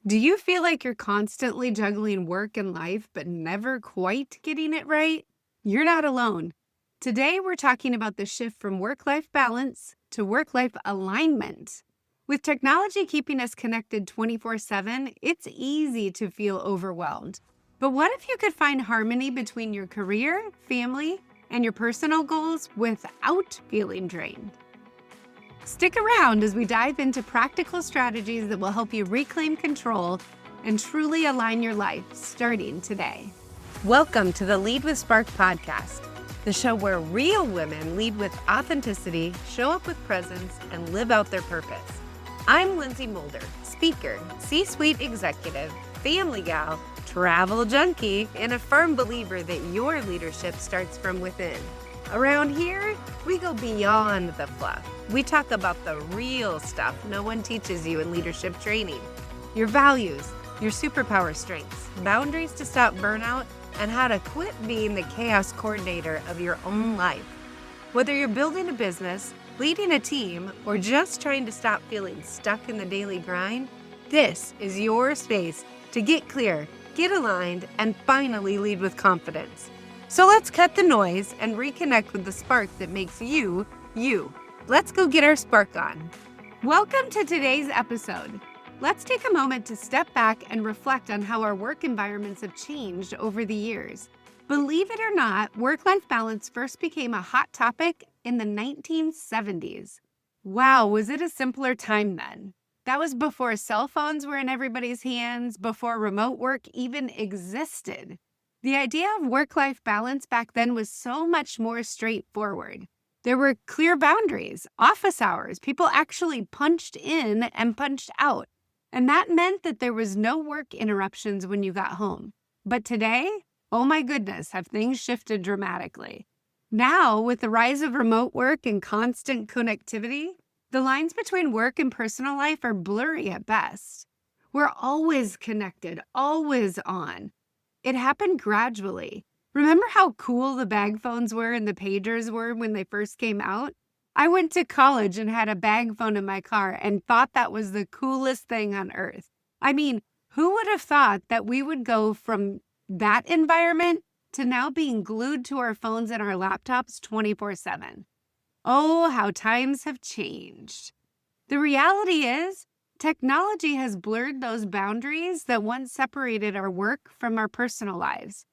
Do you feel like you're constantly juggling work and life, but never quite getting it right? You're not alone. Today, we're talking about the shift from work life balance to work life alignment. With technology keeping us connected 24/7, it's easy to feel overwhelmed. But what if you could find harmony between your career, family, and your personal goals without feeling drained? Stick around as we dive into practical strategies that will help you reclaim control and truly align your life starting today. Welcome to the Lead with Spark podcast, the show where real women lead with authenticity, show up with presence, and live out their purpose. I'm Lynsey Mulder, speaker, C-suite executive, family gal, travel junkie, and a firm believer that your leadership starts from within. Around here, we go beyond the fluff. We talk about the real stuff no one teaches you in leadership training. Your values, your superpower strengths, boundaries to stop burnout, and how to quit being the chaos coordinator of your own life. Whether you're building a business, leading a team, or just trying to stop feeling stuck in the daily grind, this is your space to get clear, get aligned, and finally lead with confidence. So let's cut the noise and reconnect with the spark that makes you, you. Let's go get our spark on. Welcome to today's episode. Let's take a moment to step back and reflect on how our work environments have changed over the years. Believe it or not, work-life balance first became a hot topic in the 1970s. Wow, was it a simpler time then? That was before cell phones were in everybody's hands, before remote work even existed. The idea of work-life balance back then was so much more straightforward. There were clear boundaries, office hours, people actually punched in and punched out. And that meant that there was no work interruptions when you got home. But today, oh my goodness, have things shifted dramatically. Now, with the rise of remote work and constant connectivity, the lines between work and personal life are blurry at best. We're always connected, always on. It happened gradually. Remember how cool the bag phones were and the pagers were when they first came out? I went to college and had a bag phone in my car and thought that was the coolest thing on earth. I mean, who would have thought that we would go from that environment to now being glued to our phones and our laptops 24/7? Oh, how times have changed. The reality is, technology has blurred those boundaries that once separated our work from our personal lives.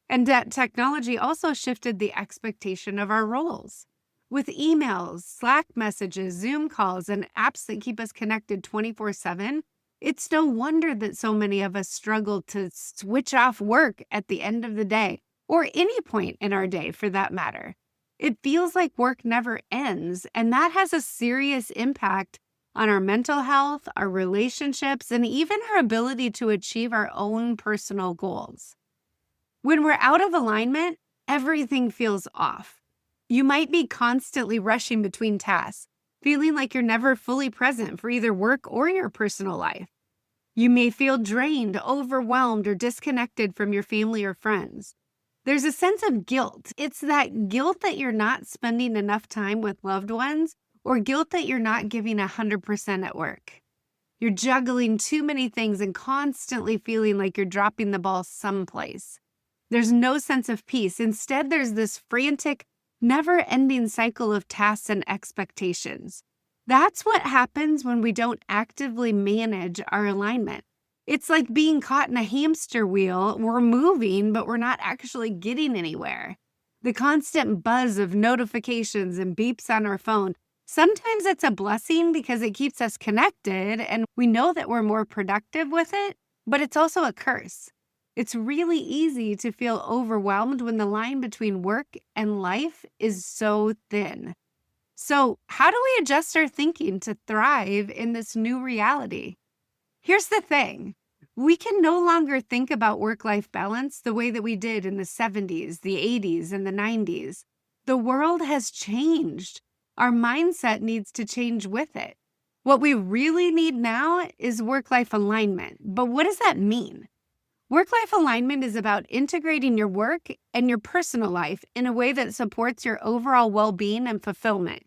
And that technology also shifted the expectation of our roles. With emails, Slack messages, Zoom calls, and apps that keep us connected 24/7, it's no wonder that so many of us struggle to switch off work at the end of the day, or any point in our day for that matter. It feels like work never ends, and that has a serious impact on our mental health, our relationships, and even our ability to achieve our own personal goals. When we're out of alignment, everything feels off. You might be constantly rushing between tasks, feeling like you're never fully present for either work or your personal life. You may feel drained, overwhelmed, or disconnected from your family or friends. There's a sense of guilt. It's that guilt that you're not spending enough time with loved ones, or guilt that you're not giving 100% at work. You're juggling too many things and constantly feeling like you're dropping the ball someplace. There's no sense of peace. Instead, there's this frantic, never-ending cycle of tasks and expectations. That's what happens when we don't actively manage our alignment. It's like being caught in a hamster wheel. We're moving, but we're not actually getting anywhere. The constant buzz of notifications and beeps on our phone, sometimes it's a blessing because it keeps us connected and we know that we're more productive with it, but it's also a curse. It's really easy to feel overwhelmed when the line between work and life is so thin. So, how do we adjust our thinking to thrive in this new reality? Here's the thing. We can no longer think about work-life balance the way that we did in the 70s, the 80s, and the 90s. The world has changed. Our mindset needs to change with it. What we really need now is work-life alignment. But what does that mean? Work-life alignment is about integrating your work and your personal life in a way that supports your overall well-being and fulfillment.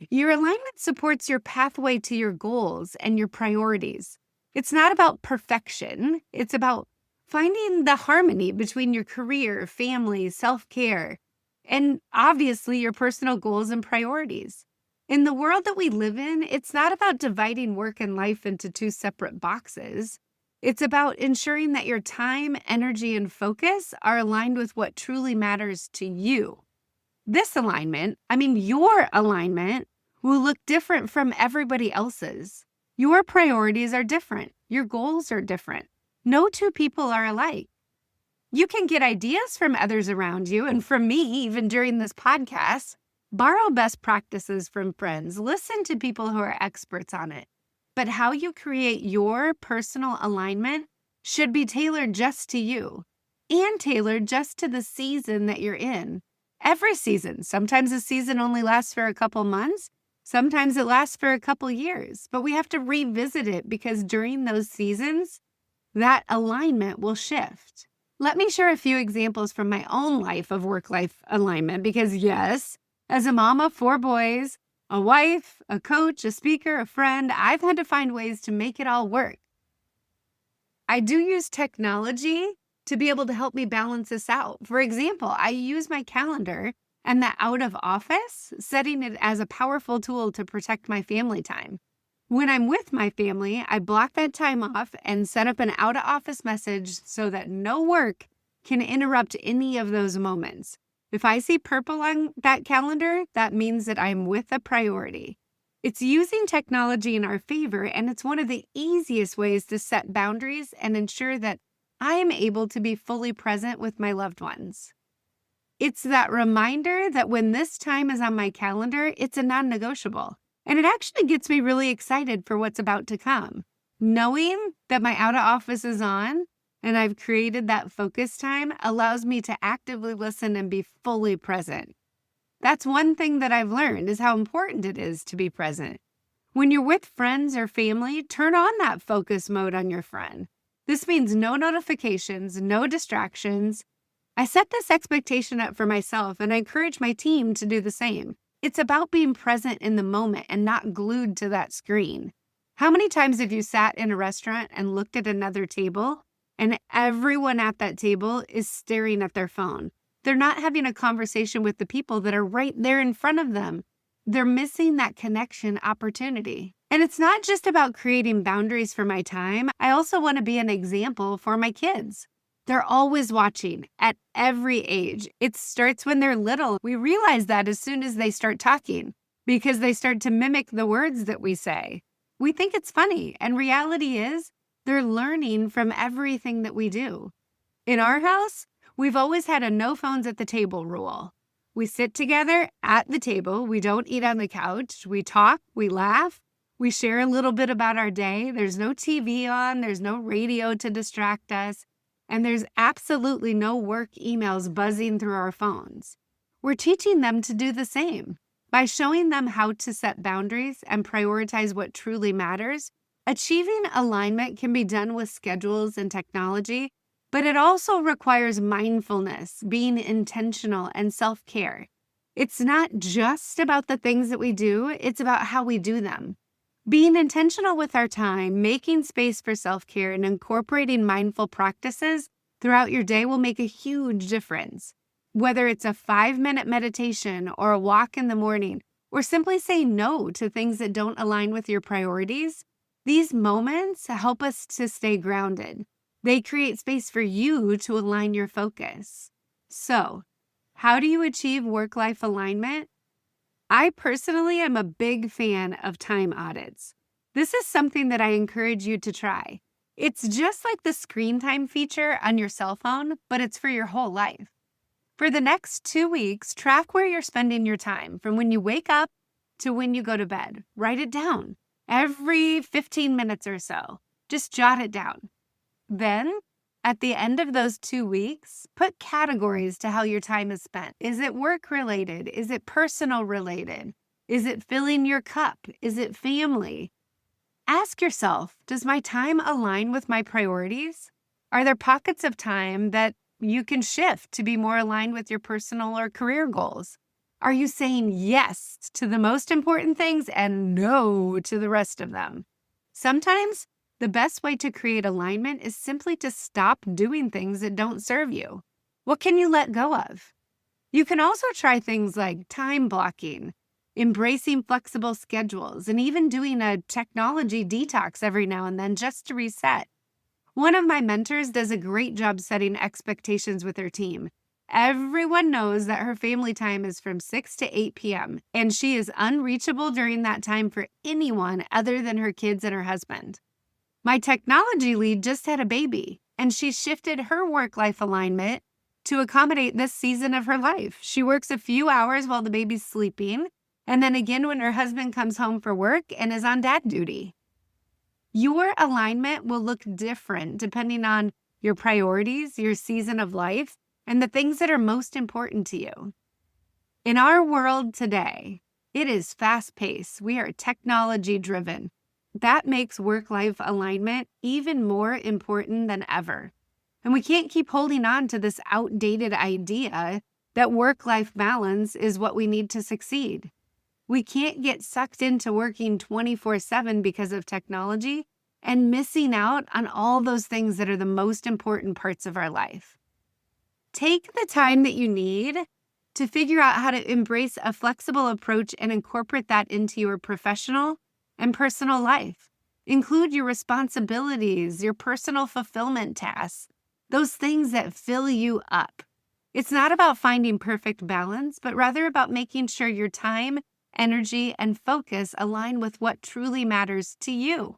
Your alignment supports your pathway to your goals and your priorities. It's not about perfection. It's about finding the harmony between your career, family, self-care, and obviously your personal goals and priorities. In the world that we live in, it's not about dividing work and life into two separate boxes. It's about ensuring that your time, energy, and focus are aligned with what truly matters to you. This alignment, your alignment, will look different from everybody else's. Your priorities are different. Your goals are different. No two people are alike. You can get ideas from others around you and from me, even during this podcast. Borrow best practices from friends. Listen to people who are experts on it. But how you create your personal alignment should be tailored just to you and tailored just to the season that you're in. Every season. Sometimes a season only lasts for a couple months. Sometimes it lasts for a couple years. But we have to revisit it because during those seasons, that alignment will shift. Let me share a few examples from my own life of work-life alignment because yes, as a mom of 4 boys, a wife, a coach, a speaker, a friend, I've had to find ways to make it all work. I do use technology to be able to help me balance this out. For example, I use my calendar and the out of office, setting it as a powerful tool to protect my family time. When I'm with my family, I block that time off and set up an out of office message so that no work can interrupt any of those moments. If I see purple on that calendar, that means that I'm with a priority. It's using technology in our favor, and it's one of the easiest ways to set boundaries and ensure that I am able to be fully present with my loved ones. It's that reminder that when this time is on my calendar, it's a non-negotiable. And it actually gets me really excited for what's about to come. Knowing that my out of office is on and I've created that focus time allows me to actively listen and be fully present. That's one thing that I've learned is how important it is to be present. When you're with friends or family, turn on that focus mode on your friend. This means no notifications, no distractions. I set this expectation up for myself and I encourage my team to do the same. It's about being present in the moment and not glued to that screen. How many times have you sat in a restaurant and looked at another table and everyone at that table is staring at their phone? They're not having a conversation with the people that are right there in front of them. They're missing that connection opportunity. And it's not just about creating boundaries for my time. I also want to be an example for my kids. They're always watching at every age. It starts when they're little. We realize that as soon as they start talking because they start to mimic the words that we say. We think it's funny, and reality is they're learning from everything that we do. In our house, we've always had a no phones at the table rule. We sit together at the table. We don't eat on the couch. We talk, we laugh, we share a little bit about our day. There's no TV on, there's no radio to distract us. And there's absolutely no work emails buzzing through our phones. We're teaching them to do the same. By showing them how to set boundaries and prioritize what truly matters, achieving alignment can be done with schedules and technology, but it also requires mindfulness, being intentional, and self-care. It's not just about the things that we do, it's about how we do them. Being intentional with our time, making space for self-care, and incorporating mindful practices throughout your day will make a huge difference. Whether it's a 5-minute meditation or a walk in the morning, or simply saying no to things that don't align with your priorities, these moments help us to stay grounded. They create space for you to align your focus. So, how do you achieve work-life alignment? I personally am a big fan of time audits. This is something that I encourage you to try. It's just like the screen time feature on your cell phone, but it's for your whole life. For the next 2 weeks, track where you're spending your time from when you wake up to when you go to bed. Write it down every 15 minutes or so. Just jot it down. Then, at the end of those 2 weeks, put categories to how your time is spent. Is it work-related? Is it personal-related? Is it filling your cup? Is it family? Ask yourself, does my time align with my priorities? Are there pockets of time that you can shift to be more aligned with your personal or career goals? Are you saying yes to the most important things and no to the rest of them? Sometimes The best way to create alignment is simply to stop doing things that don't serve you. What can you let go of? You can also try things like time blocking, embracing flexible schedules, and even doing a technology detox every now and then just to reset. One of my mentors does a great job setting expectations with her team. Everyone knows that her family time is from 6 to 8 p.m., and she is unreachable during that time for anyone other than her kids and her husband. My technology lead just had a baby, and she shifted her work-life alignment to accommodate this season of her life. She works a few hours while the baby's sleeping, and then again when her husband comes home for work and is on dad duty. Your alignment will look different depending on your priorities, your season of life, and the things that are most important to you. In our world today, it is fast-paced. We are technology-driven. That makes work-life alignment even more important than ever. And we can't keep holding on to this outdated idea that work-life balance is what we need to succeed. We can't get sucked into working 24/7 because of technology and missing out on all those things that are the most important parts of our life. Take the time that you need to figure out how to embrace a flexible approach and incorporate that into your professional and personal life. Include your responsibilities, your personal fulfillment tasks, those things that fill you up. It's not about finding perfect balance, but rather about making sure your time, energy, and focus align with what truly matters to you.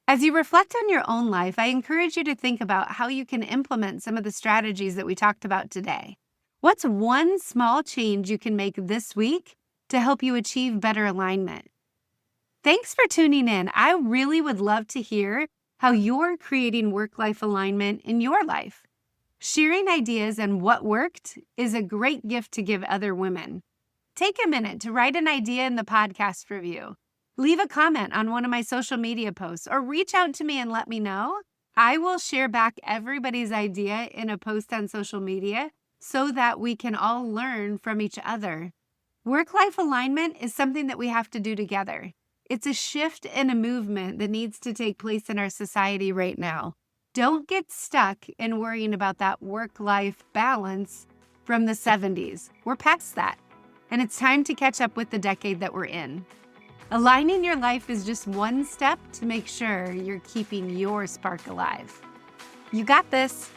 As you reflect on your own life, I encourage you to think about how you can implement some of the strategies that we talked about today. What's one small change you can make this week to help you achieve better alignment? Thanks for tuning in. I really would love to hear how you're creating work-life alignment in your life. Sharing ideas and what worked is a great gift to give other women. Take a minute to write an idea in the podcast review. Leave a comment on one of my social media posts or reach out to me and let me know. I will share back everybody's idea in a post on social media so that we can all learn from each other. Work-life alignment is something that we have to do together. It's a shift and a movement that needs to take place in our society right now. Don't get stuck in worrying about that work-life balance from the 70s. We're past that, and it's time to catch up with the decade that we're in. Aligning your life is just one step to make sure you're keeping your spark alive. You got this.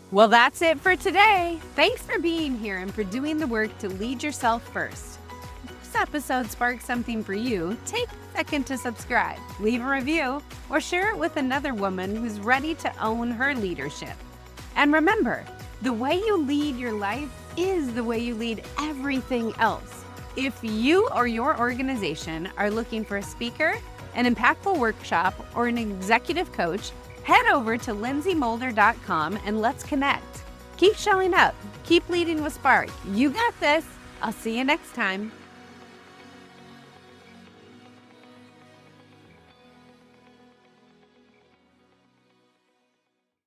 Well, that's it for today. Thanks for being here and for doing the work to lead yourself first. If this episode sparked something for you, take a second to subscribe, leave a review, or share it with another woman who's ready to own her leadership. And remember, the way you lead your life is the way you lead everything else. If you or your organization are looking for a speaker, an impactful workshop, or an executive coach, head over to lynseymoulder.com and let's connect. Keep showing up. Keep leading with spark. You got this. I'll see you next time.